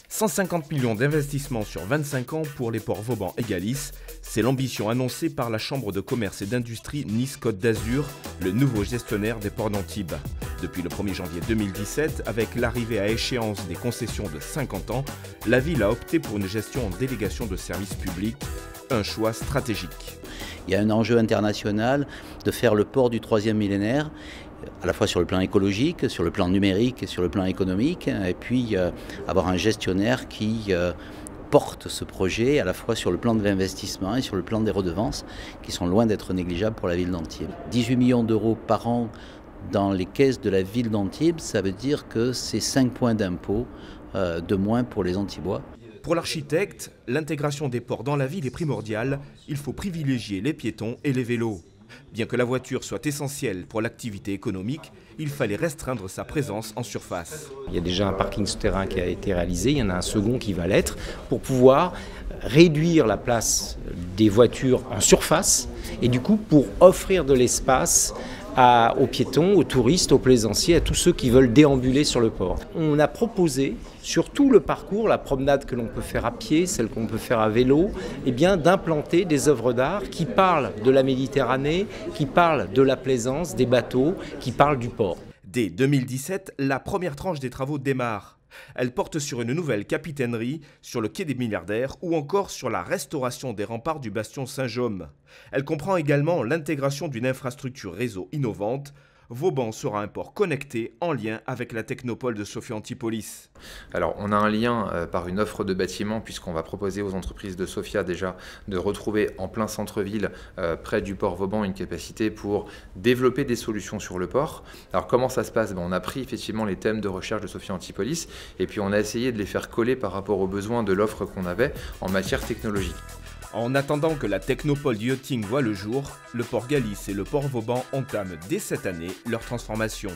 150 millions d'investissements sur 25 ans pour les ports Vauban et Galice, c'est l'ambition annoncée par la Chambre de commerce et d'industrie Nice-Côte d'Azur, le nouveau gestionnaire des ports d'Antibes. Depuis le 1er janvier 2017, avec l'arrivée à échéance des concessions de 50 ans, la ville a opté pour une gestion en délégation de services publics, un choix stratégique. Il y a un enjeu international de faire le port du 3e millénaire, à la fois sur le plan écologique, sur le plan numérique et sur le plan économique, et puis avoir un gestionnaire qui porte ce projet à la fois sur le plan de l'investissement et sur le plan des redevances, qui sont loin d'être négligeables pour la ville d'Antibes. 18 millions d'euros par an dans les caisses de la ville d'Antibes, ça veut dire que c'est 5 points d'impôt de moins pour les Antibois. Pour l'architecte, l'intégration des ports dans la ville est primordiale. Il faut privilégier les piétons et les vélos. Bien que la voiture soit essentielle pour l'activité économique, il fallait restreindre sa présence en surface. Il y a déjà un parking souterrain qui a été réalisé, il y en a un second qui va l'être, pour pouvoir réduire la place des voitures en surface et du coup pour offrir de l'espace aux piétons, aux touristes, aux plaisanciers, à tous ceux qui veulent déambuler sur le port. On a proposé sur tout le parcours, la promenade que l'on peut faire à pied, celle qu'on peut faire à vélo, d'implanter des œuvres d'art qui parlent de la Méditerranée, qui parlent de la plaisance, des bateaux, qui parlent du port. Dès 2017, la première tranche des travaux démarre. Elle porte sur une nouvelle capitainerie, sur le quai des Milliardaires ou encore sur la restauration des remparts du bastion Saint-Jaume. Elle comprend également l'intégration d'une infrastructure réseau innovante. Vauban sera un port connecté en lien avec la technopole de Sophia Antipolis. Alors on a un lien par une offre de bâtiment puisqu'on va proposer aux entreprises de Sophia déjà de retrouver en plein centre-ville près du port Vauban une capacité pour développer des solutions sur le port. Alors comment ça se passe? On a pris effectivement les thèmes de recherche de Sophia Antipolis et puis on a essayé de les faire coller par rapport aux besoins de l'offre qu'on avait en matière technologique. En attendant que la technopole du yachting voie le jour, le port Galice et le port Vauban entament dès cette année leur transformation.